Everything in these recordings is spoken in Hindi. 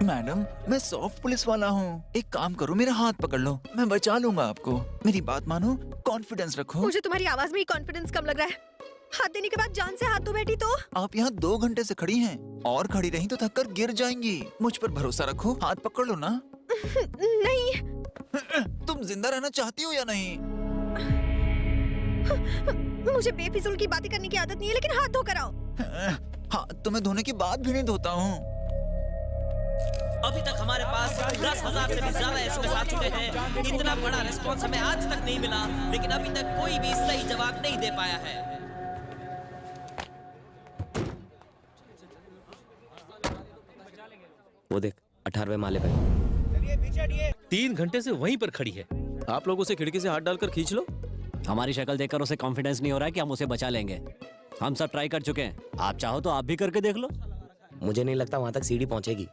मैडम, मैं सॉफ्ट पुलिस वाला हूँ। एक काम करो, मेरा हाथ पकड़ लो, मैं बचा लूंगा आपको। मेरी बात मानो, कॉन्फिडेंस रखो। मुझे तुम्हारी आवाज में ही कॉन्फिडेंस कम लग रहा है। हाथ देने के बाद जान से हाथ धो बैठी तो? आप यहाँ 2 घंटे से खड़ी हैं और खड़ी रही तो थक कर गिर जाएंगी। मुझ पर भरोसा रखो, हाथ पकड़ लो ना। नहीं। तुम जिंदा रहना चाहती हो या नहीं? मुझे बेफिजूल की बातें करने की आदत नहीं है, लेकिन हाथ धो कर आओ। हाथ तो मैं धोने के बाद भी नहीं धोता हूँ। अभी तक हमारे पास 10,000 से भी ज्यादा एसएमएस आ चुके हैं। इतना बड़ा रिस्पॉन्स हमें आज तक नहीं मिला, लेकिन अभी तक कोई भी सही जवाब नहीं दे पाया है। वो देख 18वें माले पे 3 घंटे से वहीं पर खड़ी है। आप लोग उसे खिड़की से हाथ डालकर खींच लो। हमारी शक्ल देखकर उसे कॉन्फिडेंस नहीं हो रहा है कि हम उसे बचा लेंगे। हम सब ट्राई कर चुके हैं, आप चाहो तो आप भी करके देख लो। मुझे नहीं लगता वहां तक सीढ़ी पहुंचेगी।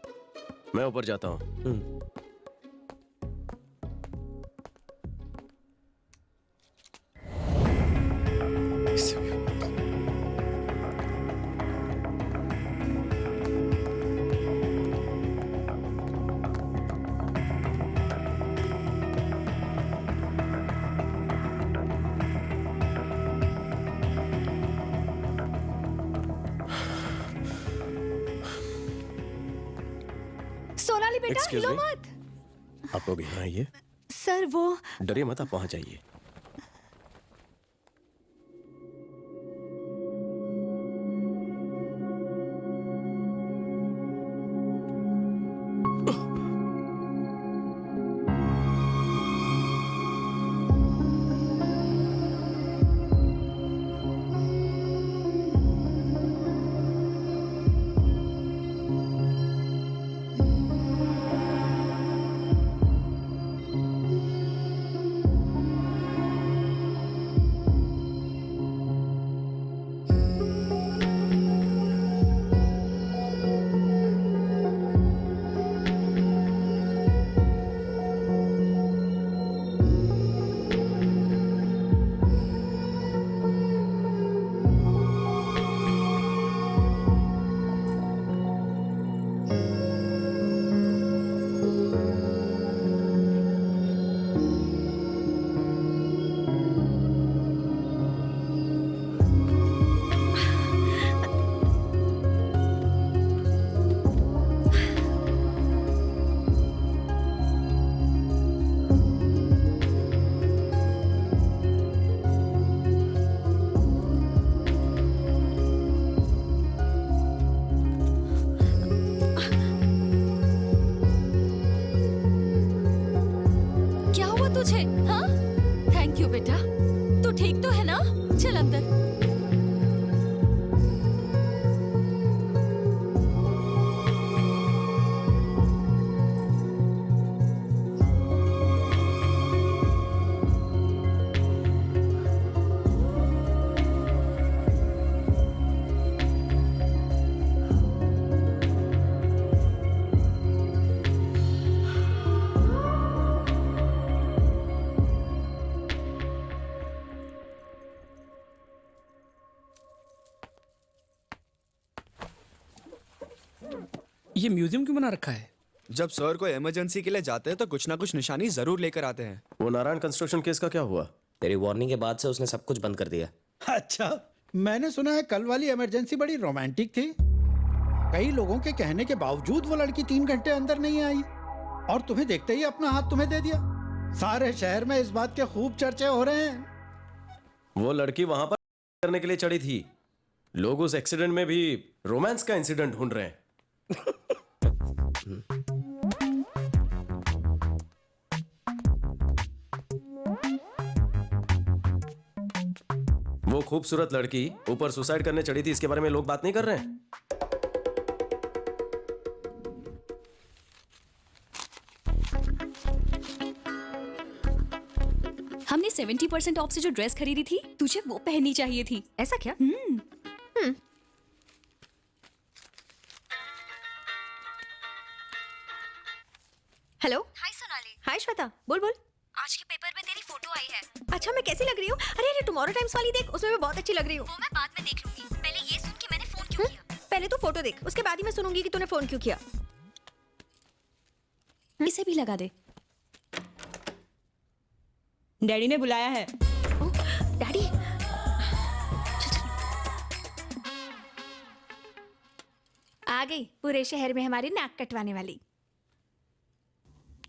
मैं ऊपर जाता हूँ। सोनाली बेटा, Excuse हिलो me? मत। आप लोग यहाँ आइए। सर वो डरिए मत, आप वहाँ जाइए। क्या हुआ तुझे? हाँ? थैंक यू बेटा। तू ठीक तो है ना? चल अंदर। ये म्यूजियम क्यों बना रखा है? जब सर को इमरजेंसी के लिए जाते हैं तो कुछ ना कुछ निशानी जरूर लेकर आते हैं। वो नारायण कंस्ट्रक्शन केस का क्या हुआ? तेरी वार्निंग के बाद से उसने सब कुछ बंद कर दिया। अच्छा, मैंने सुना है कल वाली इमरजेंसी बड़ी रोमांटिक थी। कई लोगों के कहने के बावजूद वो लड़की 3 घंटे अंदर नहीं आई और तुम्हें देखते ही अपना हाथ तुम्हें दे दिया। सारे शहर में इस बात के खूब चर्चे हो रहे हैं। वो लड़की वहां पर करने के लिए चढ़ी थी। लोग उस एक्सीडेंट में भी रोमांस का इंसिडेंट ढूंढ रहे हैं। वो खूबसूरत लड़की ऊपर सुसाइड करने चढ़ी थी, इसके बारे में लोग बात नहीं कर रहे हैं। हमने 70% ऑफ से जो ड्रेस खरीदी थी, तुझे वो पहननी चाहिए थी। ऐसा क्या? हेलो। हाय सोनाली। हाय श्वेता, बोल बोल। आज के पेपर में तेरी फोटो आई है। अच्छा, मैं कैसी लग रही हूँ? अरे टुमारो टाइम्स वाली देख, उसमें मैं बहुत अच्छी लग रही हूँ। वो मैं बाद में देख लूंगी, पहले ये सुन कि मैंने फोन क्यों किया। पहले तू फोटो देख, उसके बाद ही मैं सुनूंगी कि तूने फोन क्यों किया। इसे भी लगा दे। डैडी ने बुलाया है। ओ, डैडी। आ गई पूरे शहर में हमारी नाक कटवाने वाली।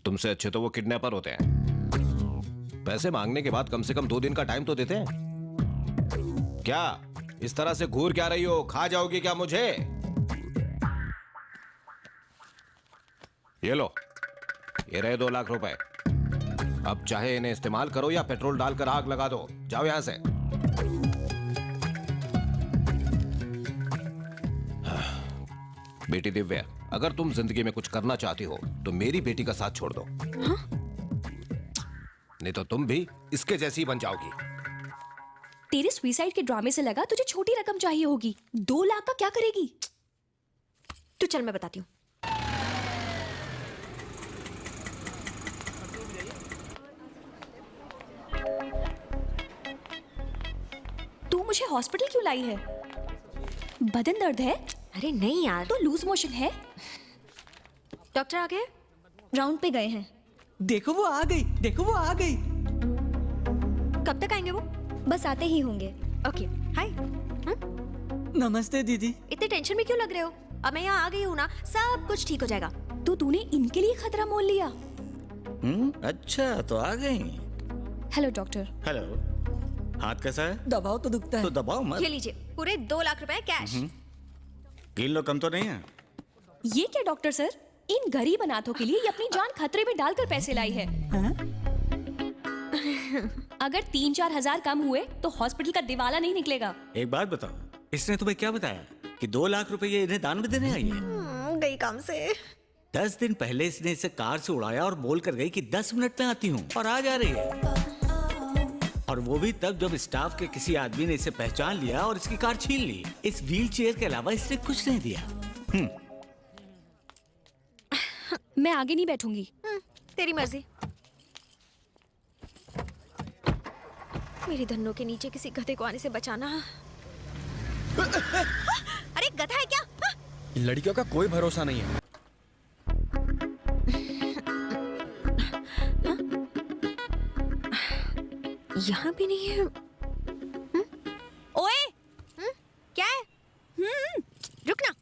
तुमसे अच्छे तो वो किडनैपर होते हैं। पैसे मांगने के बाद कम से कम 2 दिन का टाइम तो देते हैं। क्या इस तरह से घूर क्या रही हो? खा जाओगी क्या मुझे? ये लो, ये रहे 2 लाख रुपए। अब चाहे इन्हें इस्तेमाल करो या पेट्रोल डालकर आग लगा दो। जाओ यहां से। बेटी दिव्या, अगर तुम जिंदगी में कुछ करना चाहती हो तो मेरी बेटी का साथ छोड़ दो। हाँ? नहीं तो तुम भी इसके जैसी ही बन जाओगी। तेरे सुसाइड के ड्रामे से लगा तुझे छोटी रकम चाहिए होगी। 2 लाख का क्या करेगी? तू चल मैं बताती हूँ। तू मुझे हॉस्पिटल क्यों लाई है? बदन दर्द है? अरे नहीं यार, तो लूज मोशन है? डॉक्टर आ गए? राउंड पे गए हैं। देखो वो आ गई, देखो वो आ गई। कब तक आएंगे वो? बस आते ही होंगे। ओके, हाय। नमस्ते दीदी। इतने टेंशन में क्यों लग रहे हो? अब मैं यहाँ आ गई हूँ ना, सब कुछ ठीक हो जाएगा। तो तूने इनके लिए खतरा मोल लिया। अच्छा तो आ गई। Hello doctor. हेलो, हाथ कैसा है? दबाव तो दुखता है। तो दबाओ मत। ये लीजिए पूरे 2 लाख रुपए कैश। गिन लो, कम तो नहीं है। ये क्या डॉक्टर सर? इन गरीब अनाथों के लिए ये अपनी जान खतरे में डालकर पैसे लाई है। अगर 3-4 हजार कम हुए तो हॉस्पिटल का दिवाला नहीं निकलेगा। एक बात बताओ, इसने तुम्हें क्या बताया कि 2 लाख रुपए ये इन्हें दान में देने आई है? गई काम से। 10 दिन पहले इसने इसे कार से उड़ाया और बोल कर गई कि 10 मिनट में आती हूँ, और आ जा रही है। और वो भी तब जब स्टाफ के किसी आदमी ने इसे पहचान लिया और इसकी कार छीन ली। इस व्हील चेयर के अलावा इसने कुछ नहीं दिया। मैं आगे नहीं बैठूंगी। तेरी मर्जी। मेरी धन्नों के नीचे किसी गधे को आने से बचाना। अरे गधा है क्या? लड़कियों का कोई भरोसा नहीं है। यहाँ भी नहीं है। ओए, क्या है? रुकना।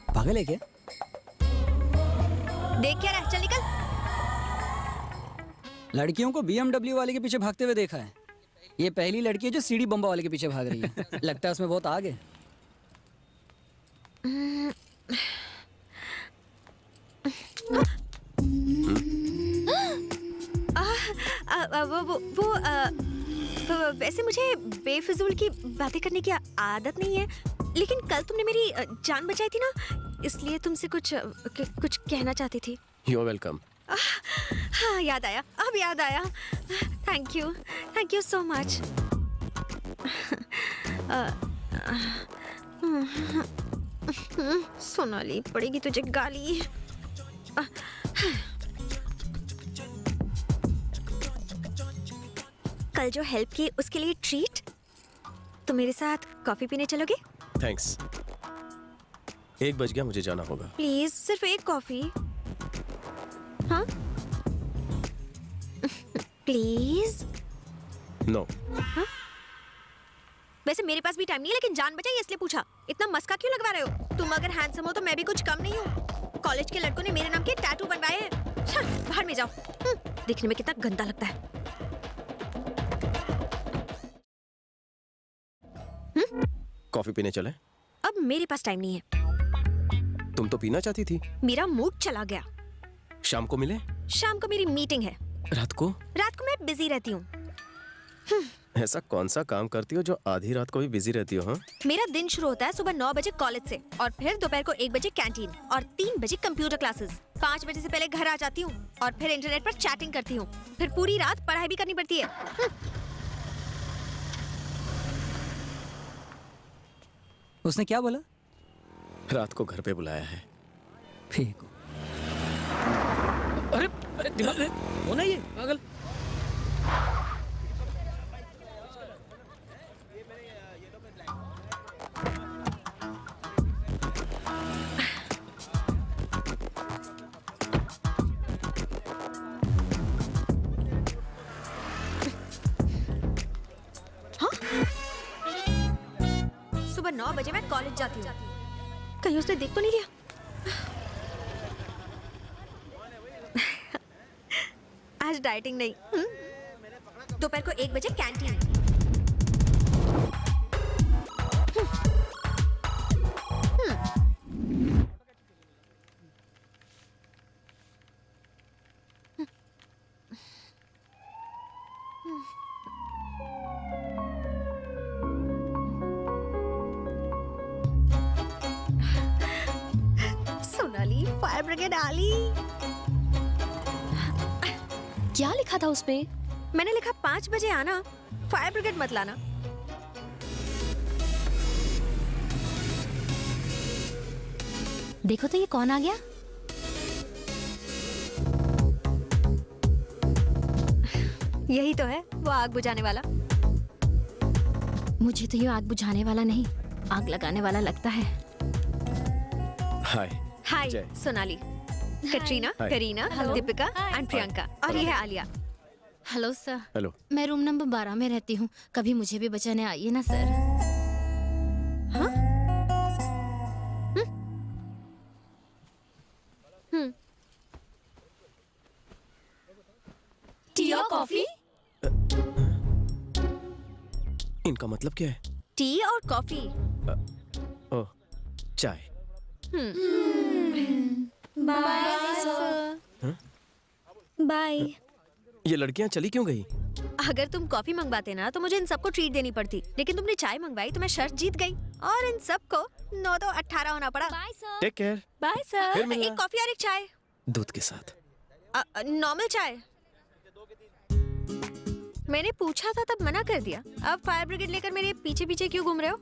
पागल है क्या? देख क्या रहा? चल निकल। लड़कियों को BMW वाले के पीछे भागते हुए देखा है। ये पहली लड़की है जो सीढ़ी बम्बा वाले के पीछे भाग रही है। लगता है उसमें बहुत आग है। वैसे मुझे बेफिजूल की बातें करने की आदत नहीं है, लेकिन कल तुमने मेरी जान बचाई थी ना, इसलिए तुमसे कुछ कहना चाहती थी। You are welcome. हाँ याद आया, अब याद आया। Thank you so much. Sonali, पड़ेगी तुझे गाली। कल जो हेल्प की उसके लिए ट्रीट। तो मेरे साथ कॉफी पीने चलोगे? थैंक्स। 1 बज गया, मुझे जाना होगा। प्लीज, सिर्फ एक कॉफी। हाँ प्लीज। नो। हाँ? वैसे मेरे पास भी टाइम नहीं है, लेकिन जान बचाई इसलिए पूछा। इतना मस्का क्यों लगवा रहे हो? तुम अगर हैंडसम हो तो मैं भी कुछ कम नहीं हूँ। कॉलेज के लड़कों ने मेरे नाम के टैटू बनवाए हैं। चल बाहर में जाओ। दिखने में कितना गंदा लगता है। कॉफी पीने चले? अब मेरे पास टाइम नहीं है। तुम तो पीना चाहती थी। मेरा मूड चला गया। शाम को मिले? शाम को मेरी मीटिंग है। रात को मैं बिजी रहती हूँ। ऐसा कौन सा काम करती हो जो आधी रात को भी बिजी रहती हो? हाँ, मेरा दिन शुरू होता है सुबह 9 बजे कॉलेज से, और फिर दोपहर को 1 बजे कैंटीन, और 3 बजे कंप्यूटर क्लासेस। 5 बजे से पहले घर आ जाती हूँ, और फिर इंटरनेट पर चैटिंग करती हूँ। फिर पूरी रात पढ़ाई भी करनी पड़ती है। उसने क्या बोला? रात को घर पे बुलाया है। फेंको। अरे दिमाग है वो ना ये पागल। सुबह 9 बजे मैं कॉलेज जाती हूँ, कहीं उसने देख तो नहीं लिया? आज डाइटिंग नहीं। दोपहर को 1 बजे कैंटीन। सोनाली, फायर ब्रिगेड आली। क्या लिखा था उसपे? मैंने लिखा 5 बजे आना, फायर ब्रिगेड मत लाना। देखो तो ये कौन आ गया? यही तो है वो आग बुझाने वाला। मुझे तो ये आग बुझाने वाला नहीं, आग लगाने वाला लगता है। Hi. Hi Jai. Sonali, Katrina, hi. Kareena, Deepika and Priyanka, और ये है आलिया। Hello sir. हेलो। मैं रूम नंबर 12 में रहती हूँ, कभी मुझे भी बचाने आइए ना सर। हाँ? टी और कॉफी? इनका मतलब क्या है? टी और कॉफी। ओह, चाय। बाय। ये लड़कियां चली क्यों गई? अगर तुम कॉफी मंगवाते ना तो मुझे इन सबको ट्रीट देनी पड़ती, लेकिन तुमने चाय मंगवाई तो मैं शर्त जीत गई और इन सबको 9 तो 18 होना पड़ा। Bye sir. Take care. Bye sir. फिर मिलना। एक कॉफी और एक चाय। दूध के साथ। नॉर्मल चाय। मैंने पूछा था तब मना कर दिया। अब फायर ब्रिगेड लेकर मेरे पीछे पीछे क्यों घूम रहे हो?